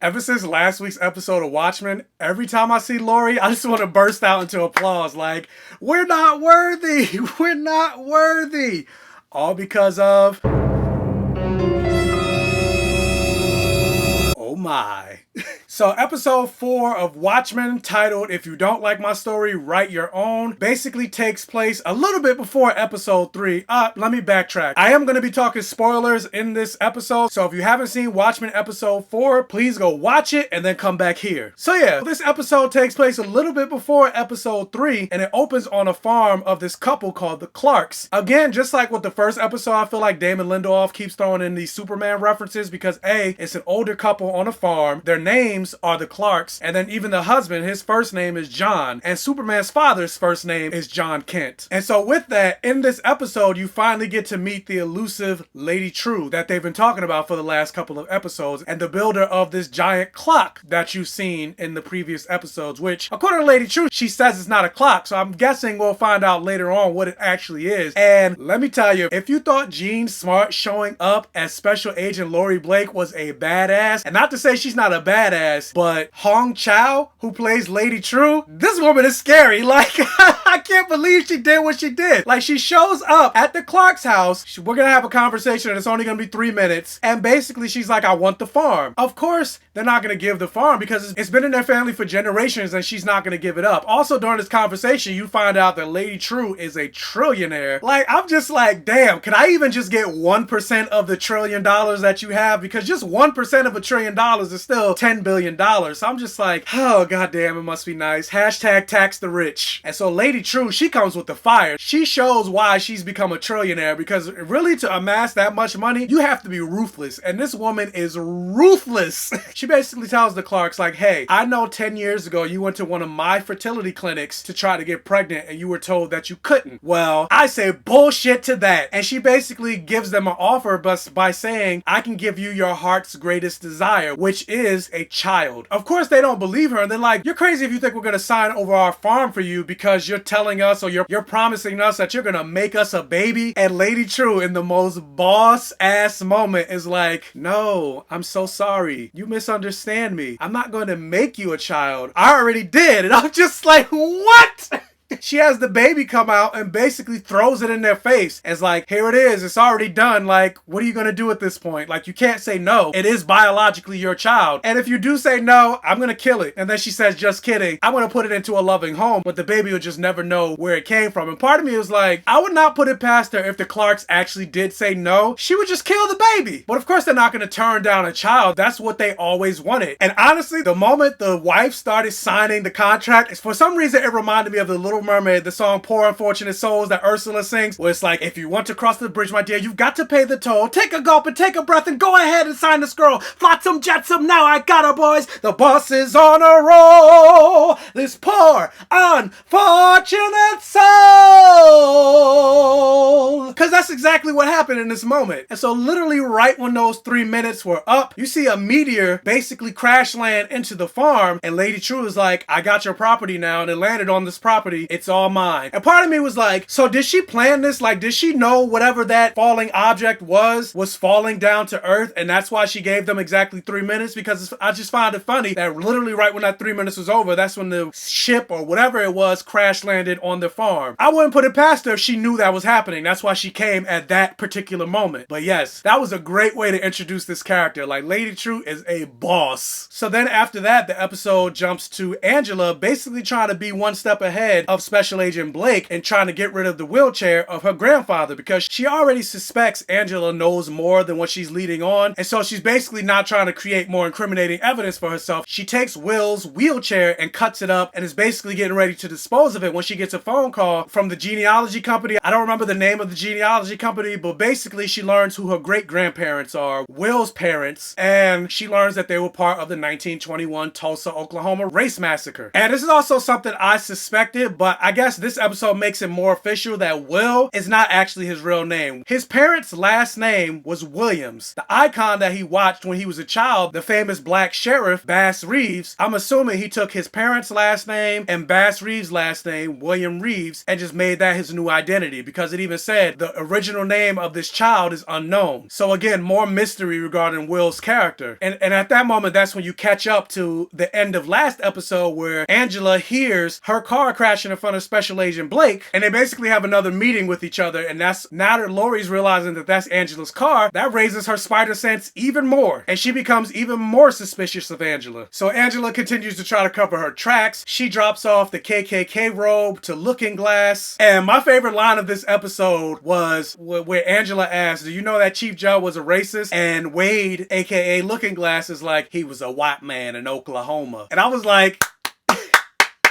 Ever since last week's episode of Watchmen, every time I see Lori, I just want to burst out into applause. Like, we're not worthy. We're not worthy. All because of... oh my. So episode 4 of Watchmen, titled If You Don't Like My Story, Write Your Own, basically takes place a little bit before episode 3. Let me backtrack. I am going to be talking spoilers in this episode, so if you haven't seen Watchmen episode 4, please go watch it and then come back here. So yeah, this episode takes place a little bit before episode 3, and it opens on a farm of this couple called the Clarks. Again, just like with the first episode, I feel like Damon Lindelof keeps throwing in these Superman references because A, it's an older couple on a farm, their names are the Clarks, and then even the husband, his first name is John, and Superman's father's first name is John Kent. And so with that, in this episode, you finally get to meet the elusive Lady Trieu that they've been talking about for the last couple of episodes, and the builder of this giant clock that you've seen in the previous episodes, which, according to Lady Trieu, she says it's not a clock, so I'm guessing we'll find out later on what it actually is. And let me tell you, if you thought Jean Smart showing up as Special Agent Lori Blake was a badass, and not to say she's not a badass, but Hong Chow, who plays Lady Trieu, this woman is scary. Like, I can't believe she did what she did. Like, she shows up at the Clark's house. We're gonna have a conversation and it's only gonna be 3 minutes. And basically she's like, I want the farm. Of course, they're not gonna give the farm because it's been in their family for generations and she's not gonna give it up. Also, during this conversation, you find out that Lady Trieu is a trillionaire. Like, I'm just like, damn, can I even just get 1% of the $1 trillion that you have? Because just 1% of $1 trillion is still $10 billion. So I'm just like, oh, goddamn, it must be nice. Hashtag tax the rich. And so Lady Trieu, she comes with the fire. She shows why she's become a trillionaire, because really to amass that much money, you have to be ruthless. And this woman is ruthless. She basically tells the Clarks, like, hey, I know 10 years ago you went to one of my fertility clinics to try to get pregnant and you were told that you couldn't. Well, I say bullshit to that. And she basically gives them an offer by saying, I can give you your heart's greatest desire, which is a child. Of course, they don't believe her, and they're like, you're crazy if you think we're gonna sign over our farm for you because you're telling us, or you're promising us that you're gonna make us a baby. And Lady Trieu, in the most boss ass moment, is like, no, I'm so sorry. You misunderstand me. I'm not gonna make you a child. I already did. And I'm just like, what? She has the baby come out and basically throws it in their face. It's like, here it is. It's already done. Like, what are you going to do at this point? Like, you can't say no. It is biologically your child. And if you do say no, I'm going to kill it. And then she says, just kidding. I'm going to put it into a loving home, but the baby will just never know where it came from. And part of me was like, I would not put it past her if the Clarks actually did say no. She would just kill the baby. But of course, they're not going to turn down a child. That's what they always wanted. And honestly, the moment the wife started signing the contract, for some reason, it reminded me of the Little Mermaid, the song Poor Unfortunate Souls that Ursula sings, where it's like, if you want to cross the bridge, my dear, you've got to pay the toll. Take a gulp and take a breath and go ahead and sign the scroll. Flotsam jetsam, now I got her, boys. The boss is on a roll. This poor unfortunate soul. Because that's exactly what happened in this moment. And so literally right when those 3 minutes were up, you see a meteor basically crash land into the farm, and Lady Trieu is like, I got your property now, and it landed on this property. It's all mine. And part of me was like, so did she plan this? Like, did she know whatever that falling object was falling down to earth, and that's why she gave them exactly 3 minutes? Because I just find it funny that literally right when that 3 minutes was over, that's when the ship or whatever it was crash landed on the farm. I wouldn't put it past her if she knew that was happening. That's why she came at that particular moment. But yes, that was a great way to introduce this character. Like, Lady Trieu is a boss. So then after that, the episode jumps to Angela basically trying to be one step ahead of Special Agent Blake and trying to get rid of the wheelchair of her grandfather, because she already suspects Angela knows more than what she's leading on. And so she's basically not trying to create more incriminating evidence for herself. She takes Will's wheelchair and cuts it up and is basically getting ready to dispose of it when she gets a phone call from the genealogy company. I don't remember the name of the genealogy company, but basically she learns who her great-grandparents are, Will's parents, and she learns that they were part of the 1921 Tulsa, Oklahoma race massacre. And this is also something I suspected, but I guess this episode makes it more official that Will is not actually his real name. His parents' last name was Williams. The icon that he watched when he was a child, the famous black sheriff, Bass Reeves, I'm assuming he took his parents' last name and Bass Reeves' last name, William Reeves, and just made that his new identity, because it even said the original name of this child is unknown. So again, more mystery regarding Will's character. And at that moment, that's when you catch up to the end of last episode where Angela hears her car crashing in front of Special Agent Blake, and they basically have another meeting with each other. And that's, now that Laurie's realizing that that's Angela's car, that raises her spider sense even more, and she becomes even more suspicious of Angela. So Angela continues to try to cover her tracks. She drops off the KKK robe to Looking Glass. And my favorite line of this episode was where Angela asked, do you know that Chief Joe was a racist? And Wade, aka Looking Glass, is like, he was a white man in Oklahoma. And I was like,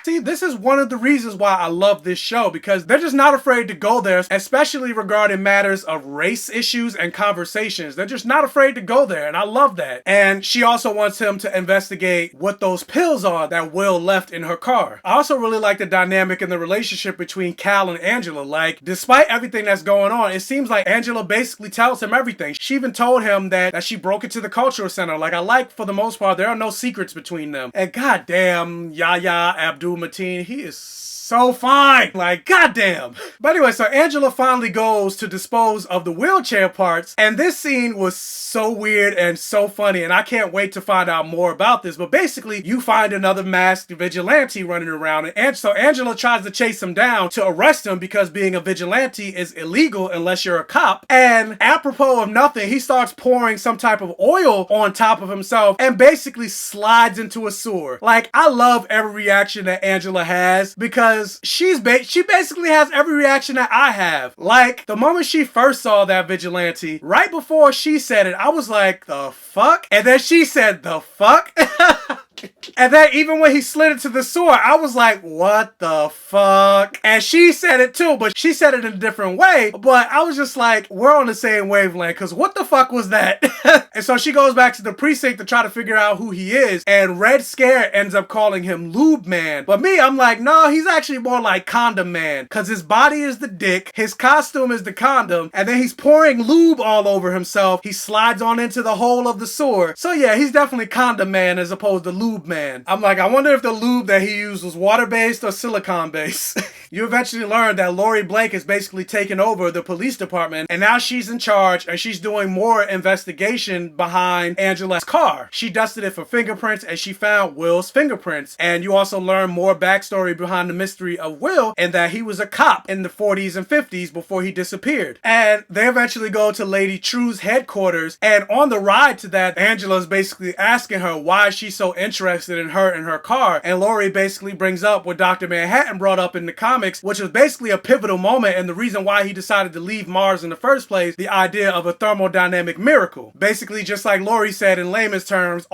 see, this is one of the reasons why I love this show, because they're just not afraid to go there, especially regarding matters of race issues and conversations. They're just not afraid to go there, and I love that. And she also wants him to investigate what those pills are that Will left in her car. I also really like the dynamic in the relationship between Cal and Angela. Like, despite everything that's going on, it seems like Angela basically tells him everything. She even told him that she broke into the cultural center. Like, I like, for the most part, there are no secrets between them. And goddamn, Yahya Abdul-Mateen, he is so fine. Like, goddamn. But anyway, so Angela finally goes to dispose of the wheelchair parts, and this scene was so weird and so funny, and I can't wait to find out more about this. But basically, you find another masked vigilante running around, and so Angela tries to chase him down to arrest him, because being a vigilante is illegal unless you're a cop. And apropos of nothing, he starts pouring some type of oil on top of himself and basically slides into a sewer. Like, I love every reaction that Angela has, because she basically has every reaction that I have. Like, the moment she first saw that vigilante, right before she said it, I was like, the fuck? And then she said, the fuck? And then even when he slid into the sewer, I was like, what the fuck? And she said it too, but she said it in a different way. But I was just like, we're on the same wavelength, because what the fuck was that? And so she goes back to the precinct to try to figure out who he is. And Red Scare ends up calling him Lube Man. But me, I'm like, no, he's actually more like Condom Man, because his body is the dick, his costume is the condom, and then he's pouring lube all over himself. He slides on into the hole of the sewer. So yeah, he's definitely Condom Man as opposed to Lube Man. I'm like, I wonder if the lube that he used was water-based or silicone-based. You eventually learn that Laurie Blake has basically taken over the police department, and now she's in charge, and she's doing more investigation behind Angela's car. She dusted it for fingerprints, and she found Will's fingerprints. And you also learn more backstory behind the mystery of Will, and that he was a cop in the 40s and 50s before he disappeared. And they eventually go to Lady Trieu's headquarters, and on the ride to that, Angela's basically asking her why she's so interested in her and her car. And Laurie basically brings up what Dr. Manhattan brought up in the comics, which was basically a pivotal moment and the reason why he decided to leave Mars in the first place, the idea of a thermodynamic miracle. Basically, just like Laurie said in layman's terms,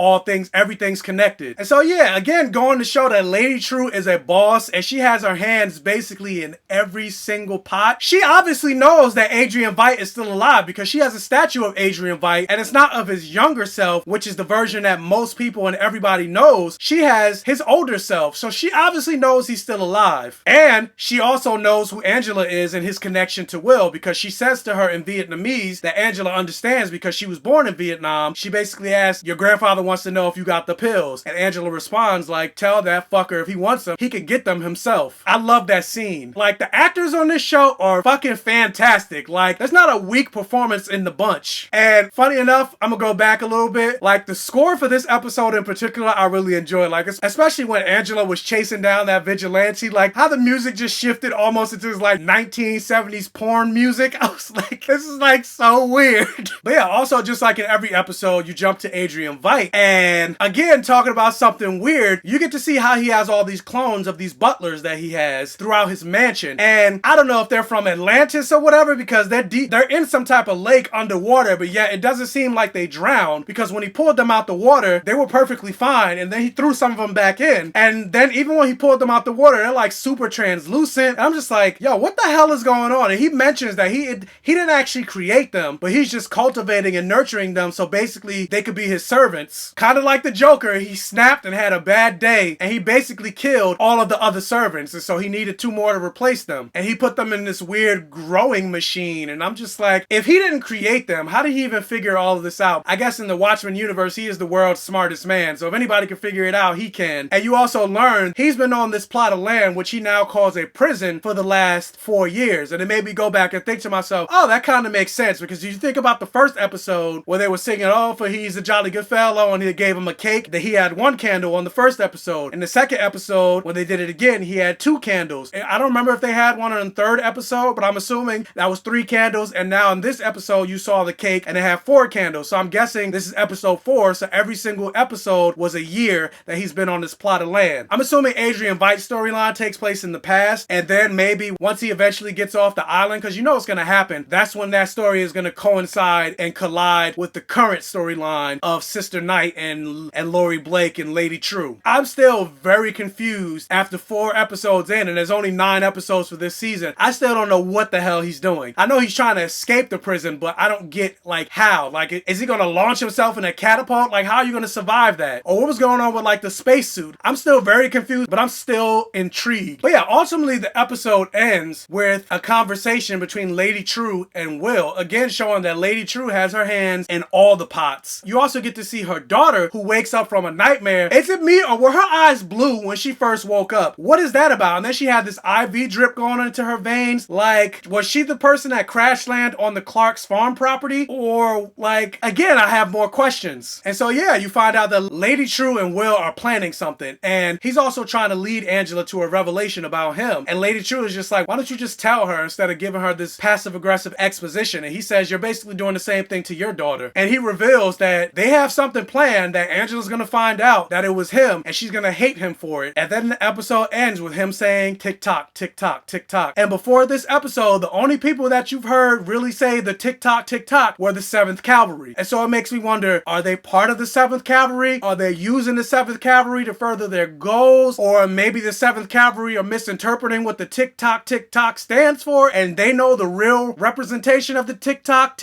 everything's connected. And so yeah, again, going to show that Lady Trieu is a boss, and she has her hands basically in every single pot. She obviously knows that Adrian Veidt is still alive, because she has a statue of Adrian Veidt, and it's not of his younger self, which is the version that most people and everybody knows. She has his older self, so she obviously knows he's still alive. And she also knows who Angela is and his connection to Will, because she says to her in Vietnamese that Angela understands because she was born in Vietnam. She basically asks, your grandfather wants to know if you got the pills. And Angela responds like, tell that fucker if he wants them, he could get them himself. I love that scene. Like, the actors on this show are fucking fantastic. Like, there's not a weak performance in the bunch. And funny enough, I'm gonna go back a little bit. Like, the score for this episode in particular, I really enjoyed. Like, especially when Angela was chasing down that vigilante, like how the music just shifted almost into this like 1970s porn music. I was like, this is like so weird. But yeah, also just like in every episode, you jump to Adrian Veidt, and again, talking about something weird, you get to see how he has all these clones of these butlers that he has throughout his mansion. And I don't know if they're from Atlantis or whatever, because they're in some type of lake underwater, but yet it doesn't seem like they drowned, because when he pulled them out the water, they were perfectly fine. And then then he threw some of them back in. And then even when he pulled them out the water, they're like super translucent. And I'm just like, yo, what the hell is going on? And he mentions that he didn't actually create them, but he's just cultivating and nurturing them so basically they could be his servants. Kind of like the Joker, he snapped and had a bad day, and he basically killed all of the other servants, and so he needed 2 more to replace them. And he put them in this weird growing machine, and I'm just like, if he didn't create them, how did he even figure all of this out? I guess in the Watchmen universe, he is the world's smartest man, so if anybody can figure it out, he can. And you also learn he's been on this plot of land, which he now calls a prison, for the last 4 years. And it made me go back and think to myself, oh, that kind of makes sense, because you think about the first episode where they were singing, oh, for he's a jolly good fellow, and they gave him a cake, that he had 1 candle on the first episode. In the second episode, when they did it again, he had 2 candles. And I don't remember if they had one on the third episode, but I'm assuming that was 3 candles. And now in this episode, you saw the cake and it had 4 candles. So I'm guessing this is episode 4. So every single episode was a year that he's been on this plot of land. I'm assuming Adrian Veidt's storyline takes place in the past. And then maybe once he eventually gets off the island, because you know what's going to happen, that's when that story is going to coincide and collide with the current storyline of Sister Night and Laurie Blake and Lady Trieu. I'm still very confused after 4 episodes in, and there's only 9 episodes for this season. I still don't know what the hell he's doing. I know he's trying to escape the prison, but I don't get, like, how. Like, is he going to launch himself in a catapult? Like, how are you going to survive that? Or what was going on with, like, the spacesuit? I'm still very confused, but I'm still intrigued. But yeah, ultimately the episode ends with a conversation between Lady Trieu and Will, again showing that Lady Trieu has her hands in all the pots. You also get to see her daughter, who wakes up from a nightmare. Is it me, or were her eyes blue when she first woke up? What is that about? And then she had this IV drip going into her veins. Like, was she the person that crash landed on the Clark's farm property? Or, like, again, I have more questions. And so yeah, you find out that Lady Trieu and Will are planning something, and he's also trying to lead Angela to a revelation about him. And Lady Trieu is just like, why don't you just tell her instead of giving her this passive-aggressive exposition? And he says, you're basically doing the same thing to your daughter. And he reveals that they have something planned, that Angela's gonna find out that it was him, and she's gonna hate him for it. And then the episode ends with him saying, tick tock, tick tock, tick tock. And before this episode, the only people that you've heard really say the tick tock, tick tock were the 7th Cavalry. And so it makes me wonder, are they part of the 7th Cavalry? Are they using the 7th Cavalry to further their goals? Or maybe the 7th Cavalry are misinterpreting what the tick tock stands for, and they know the real representation of the tick tock.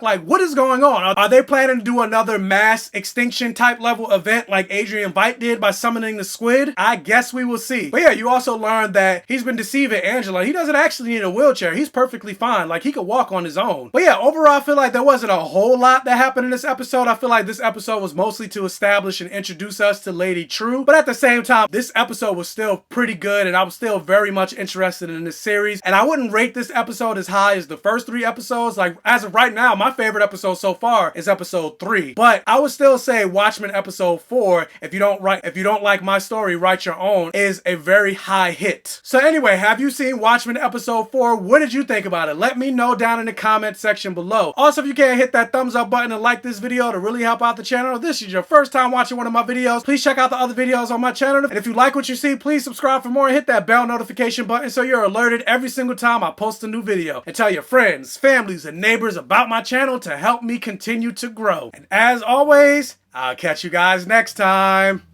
Like, what is going on? Are they planning to do another mass extinction type level event like Adrian Veidt did by summoning the squid? I guess we will see. But yeah, you also learn that he's been deceiving Angela. He doesn't actually need a wheelchair. He's perfectly fine. Like, he could walk on his own. But yeah, overall, I feel like there wasn't a whole lot that happened in this episode. I feel like this episode was mostly to establish and introduce us to Lady Trieu. But at the same time, this episode was still pretty good, and I was still very much interested in this series. And I wouldn't rate this episode as high as the first 3 episodes. Like, as of right now, my favorite episode so far is episode 3. But I would still say Watchmen episode 4, if you don't like my story, write your own, is a very high hit. So anyway, have you seen Watchmen episode 4? What did you think about it? Let me know down in the comment section below. Also, if you can't hit that thumbs up button and like this video to really help out the channel, if this is your first time watching one of my videos, please check out the other videos on my channel. And if you like what you see, please subscribe for more and hit that bell notification button so you're alerted every single time I post a new video. And tell your friends, families, and neighbors about my channel to help me continue to grow. And as always, I'll catch you guys next time.